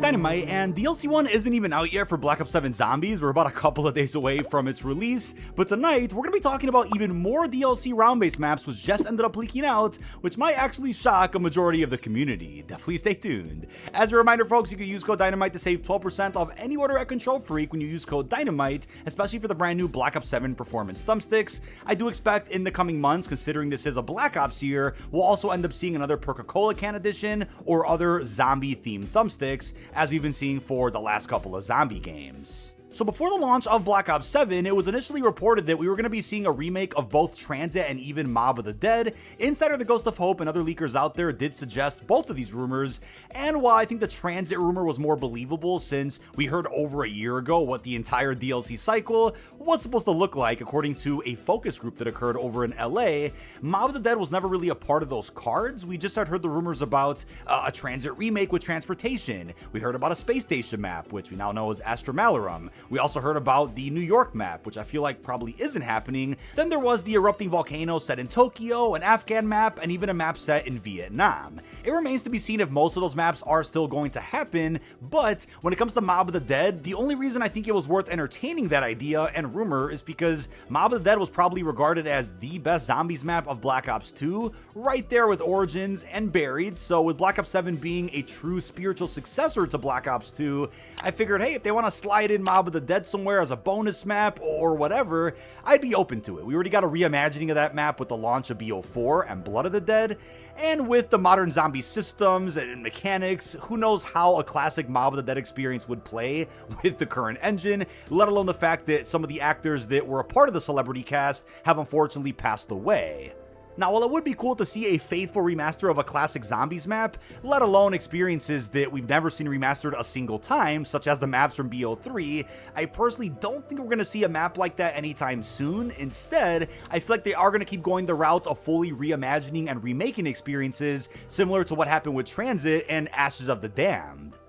dkdynamite, and DLC 1 isn't even out yet for Black Ops 7 Zombies. We're about a couple of days away from its release, but tonight we're going to be talking about even more DLC round-based maps which just ended up leaking out, which might actually shock a majority of the community. Definitely stay tuned. As a reminder, folks, you can use code DYNAMITE to save 12% off any order at Control Freak when you use code DYNAMITE, especially for the brand new Black Ops 7 Performance thumbsticks. I do expect in the coming months, considering this is a Black Ops year, we'll also end up seeing another Coca-Cola can edition or other zombie-themed thumbsticks, as we've been seeing for the last couple of zombie games. So before the launch of Black Ops 7, it was initially reported that we were going to be seeing a remake of both Transit and even Mob of the Dead. Insider The Ghost of Hope and other leakers out there did suggest both of these rumors, and while I think the Transit rumor was more believable since we heard over a year ago what the entire DLC cycle was supposed to look like according to a focus group that occurred over in LA, Mob of the Dead was never really a part of those cards. We just had heard the rumors about a Transit remake with transportation. We heard about a space station map, which we now know is Astra Malarum. We also heard about the New York map, which I feel like probably isn't happening. Then there was the erupting volcano set in Tokyo, an Afghan map, and even a map set in Vietnam. It remains to be seen if most of those maps are still going to happen, but when it comes to Mob of the Dead, the only reason I think it was worth entertaining that idea and rumor is because Mob of the Dead was probably regarded as the best zombies map of Black Ops 2, right there with Origins and Buried. So with Black Ops 7 being a true spiritual successor to Black Ops 2, I figured, hey, if they want to slide in Mob of the Dead somewhere as a bonus map or whatever, I'd be open to it. We already got a reimagining of that map with the launch of BO4 and Blood of the Dead, and with the modern zombie systems and mechanics, who knows how a classic Mob of the Dead experience would play with the current engine, let alone the fact that some of the actors that were a part of the celebrity cast have unfortunately passed away. Now, while it would be cool to see a faithful remaster of a classic zombies map, let alone experiences that we've never seen remastered a single time, such as the maps from BO3, I personally don't think we're going to see a map like that anytime soon. Instead, I feel like they are going to keep going the route of fully reimagining and remaking experiences, similar to what happened with Transit and Ashes of the Damned.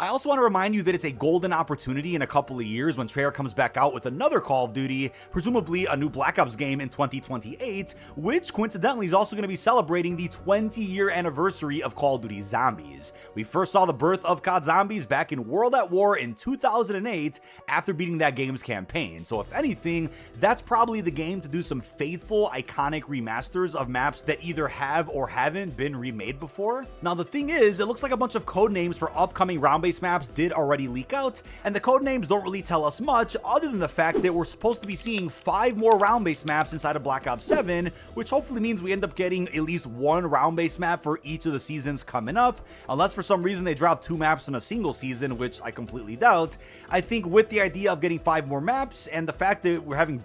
I also want to remind you that it's a golden opportunity in a couple of years when Treyarch comes back out with another Call of Duty, presumably a new Black Ops game in 2028, which coincidentally is also going to be celebrating the 20-year anniversary of Call of Duty Zombies. We first saw the birth of COD Zombies back in World at War in 2008 after beating that game's campaign. So if anything, that's probably the game to do some faithful, iconic remasters of maps that either have or haven't been remade before. Now the thing is, it looks like a bunch of code names for upcoming round-based maps did already leak out, and the code names don't really tell us much other than the fact that we're supposed to be seeing 5 more round-based maps inside of Black Ops 7, which hopefully means we end up getting at least one round-based map for each of the seasons coming up, unless for some reason they drop 2 maps in a single season, which I completely doubt. I think with the idea of getting 5 more maps and the fact that we're having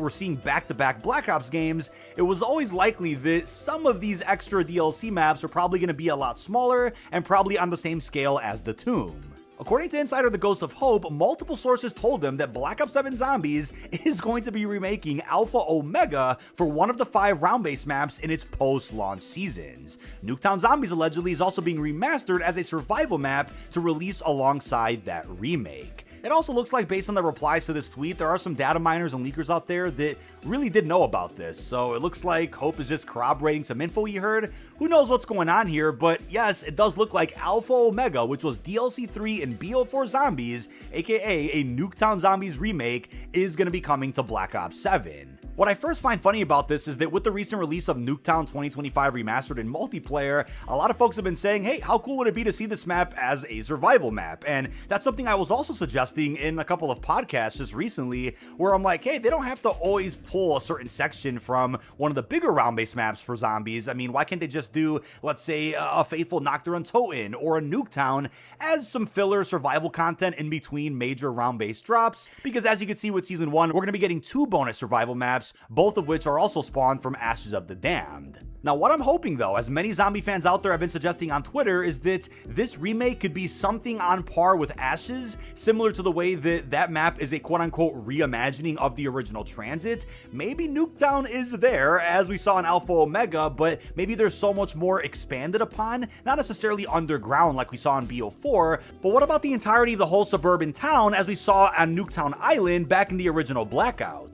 seeing back-to-back Black Ops games, it was always likely that some of these extra DLC maps are probably going to be a lot smaller and probably on the same scale as the Tomb. According to Insider The Ghost of Hope, multiple sources told them that Black Ops 7 Zombies is going to be remaking Alpha Omega for one of the 5 round-based maps in its post-launch seasons. Nuketown Zombies allegedly is also being remastered as a survival map to release alongside that remake. It also looks like, based on the replies to this tweet, there are some data miners and leakers out there that really did know about this, so it looks like Hope is just corroborating some info he heard. Who knows what's going on here, but yes, it does look like Alpha Omega, which was DLC 3 in BO4 Zombies, aka a Nuketown Zombies remake, is going to be coming to Black Ops 7. What I first find funny about this is that with the recent release of Nuketown 2025 Remastered in multiplayer, a lot of folks have been saying, hey, how cool would it be to see this map as a survival map? And that's something I was also suggesting in a couple of podcasts just recently, where I'm like, hey, they don't have to always pull a certain section from one of the bigger round-based maps for zombies. I mean, why can't they just do, let's say, a faithful Nocturne Toten or a Nuketown as some filler survival content in between major round-based drops? Because as you can see with Season 1, we're going to be getting 2 bonus survival maps, both of which are also spawned from Ashes of the Damned. Now, what I'm hoping though, as many zombie fans out there have been suggesting on Twitter, is that this remake could be something on par with Ashes, similar to the way that that map is a quote-unquote reimagining of the original Transit. Maybe Nuketown is there, as we saw in Alpha Omega, but maybe there's so much more expanded upon, not necessarily underground like we saw in BO4, but what about the entirety of the whole suburban town as we saw on Nuketown Island back in the original Blackout?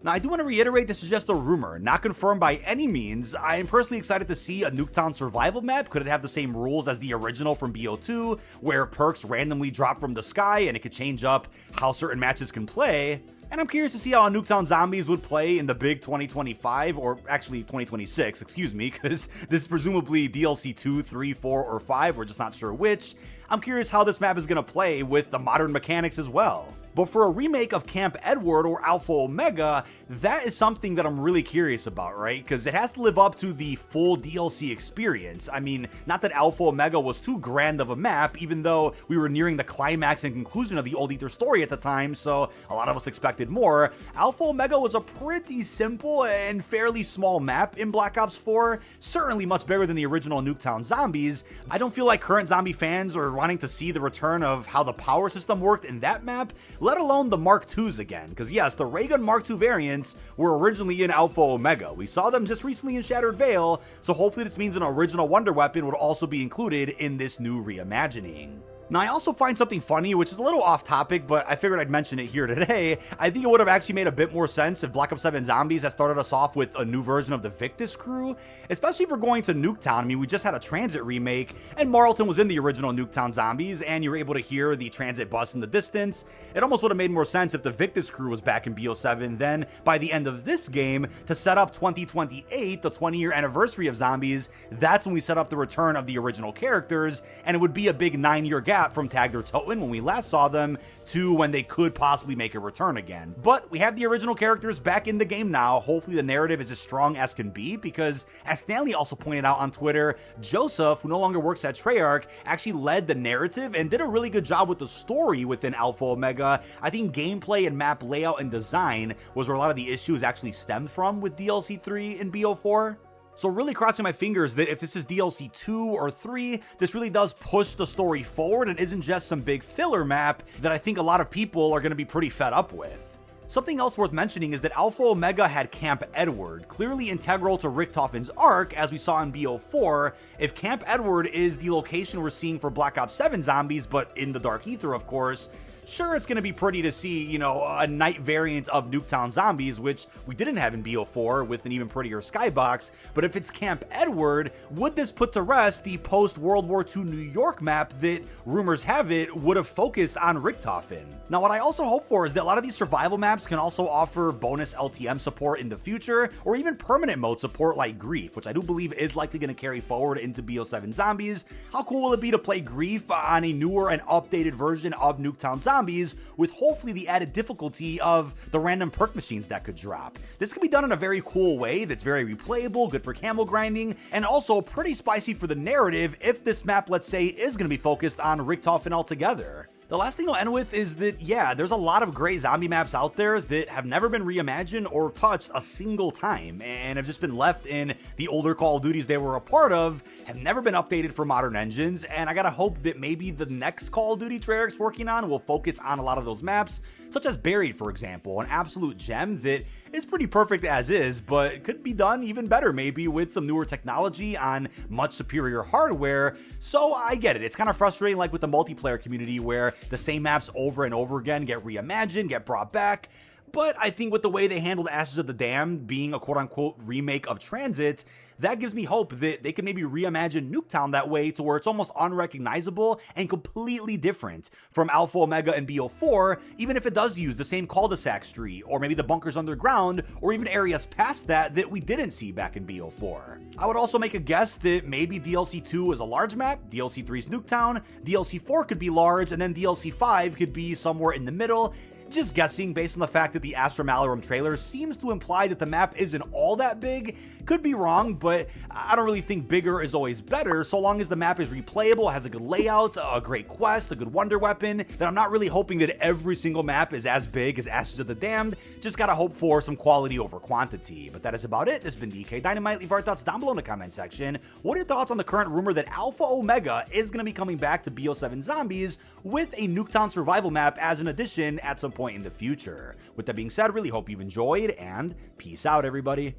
Now, I do want to reiterate this is just a rumor, not confirmed by any means. I am personally excited to see a Nuketown survival map. Could it have the same rules as the original from BO2, where perks randomly drop from the sky and it could change up how certain matches can play? And I'm curious to see how Nuketown Zombies would play in the big 2025, or actually 2026, excuse me, because this is presumably DLC 2, 3, 4, or 5, we're just not sure which. I'm curious how this map is going to play with the modern mechanics as well. But for a remake of Camp Edward or Alpha Omega, that is something that I'm really curious about, right? Because it has to live up to the full DLC experience. I mean, not that Alpha Omega was too grand of a map, even though we were nearing the climax and conclusion of the Old Ether story at the time, so a lot of us expected more. Alpha Omega was a pretty simple and fairly small map in Black Ops 4, certainly much bigger than the original Nuketown Zombies. I don't feel like current zombie fans are wanting to see the return of how the power system worked in that map, let alone the Mark IIs again, because yes, the ray gun Mark II variants were originally in Alpha Omega. We saw them just recently in Shattered Veil, so hopefully this means an original wonder weapon would also be included in this new reimagining. Now, I also find something funny, which is a little off topic, but I figured I'd mention it here today. I think it would have actually made a bit more sense if Black Ops 7 Zombies had started us off with a new version of the Victis crew, especially if we're going to Nuketown. I mean, we just had a Transit remake, and Marlton was in the original Nuketown Zombies, and you were able to hear the Transit bus in the distance. It almost would have made more sense if the Victis crew was back in BO7, then by the end of this game, to set up 2028, the 20-year anniversary of Zombies, that's when we set up the return of the original characters, and it would be a big 9-year gap from Tagged or Toten when we last saw them to when they could possibly make a return again. But we have the original characters back in the game now. Hopefully the narrative is as strong as can be, because as Stanley also pointed out on Twitter, Joseph, who no longer works at Treyarch, actually led the narrative and did a really good job with the story within Alpha Omega. I think gameplay and map layout and design was where a lot of the issues actually stemmed from with DLC 3 and BO4. So really crossing my fingers that if this is DLC 2 or 3, this really does push the story forward and isn't just some big filler map that I think a lot of people are going to be pretty fed up with. Something else worth mentioning is that Alpha Omega had Camp Edward, clearly integral to Richtofen's arc, as we saw in BO4. If Camp Edward is the location we're seeing for Black Ops 7 Zombies, but in the Dark Ether, of course, sure, it's going to be pretty to see, you know, a night variant of Nuketown Zombies, which we didn't have in BO4 with an even prettier skybox, but if it's Camp Edward, would this put to rest the post-World War II New York map that, rumors have it, would have focused on Richtofen? Now, what I also hope for is that a lot of these survival maps can also offer bonus LTM support in the future, or even permanent mode support like Grief, which I do believe is likely going to carry forward into BO7 Zombies. How cool will it be to play Grief on a newer and updated version of Nuketown Zombies, with hopefully the added difficulty of the random perk machines that could drop? This can be done in a very cool way that's very replayable, good for camo grinding, and also pretty spicy for the narrative if this map, let's say, is going to be focused on Richthofen altogether. The last thing I'll end with is that, yeah, there's a lot of great zombie maps out there that have never been reimagined or touched a single time, and have just been left in the older Call of Duties they were a part of, have never been updated for modern engines, and I gotta hope that maybe the next Call of Duty Treyarch's working on will focus on a lot of those maps, such as Buried, for example, an absolute gem that is pretty perfect as is, but could be done even better maybe with some newer technology on much superior hardware. So I get it, it's kind of frustrating like with the multiplayer community where the same maps over and over again get reimagined, get brought back. But I think with the way they handled Ashes of the Damned being a quote-unquote remake of Transit, that gives me hope that they can maybe reimagine Nuketown that way to where it's almost unrecognizable and completely different from Alpha Omega and BO4, even if it does use the same cul-de-sac street, or maybe the bunkers underground, or even areas past that we didn't see back in BO4. I would also make a guess that maybe DLC 2 is a large map, DLC 3 is Nuketown, DLC 4 could be large, and then DLC 5 could be somewhere in the middle. Just guessing based on the fact that the Astra Malarum trailer seems to imply that the map isn't all that big. Could be wrong, but I don't really think bigger is always better, so long as the map is replayable, has a good layout, a great quest, a good wonder weapon. Then I'm not really hoping that every single map is as big as Ashes of the Damned. Just gotta hope for some quality over quantity. But that is about it. This has been dkdynamite. Leave our thoughts down below in the comment section. What are your thoughts on the current rumor that Alpha Omega is gonna be coming back to BO7 Zombies with a Nuketown survival map as an addition at some point in the future? With that being said, really hope you've enjoyed, and peace out, everybody.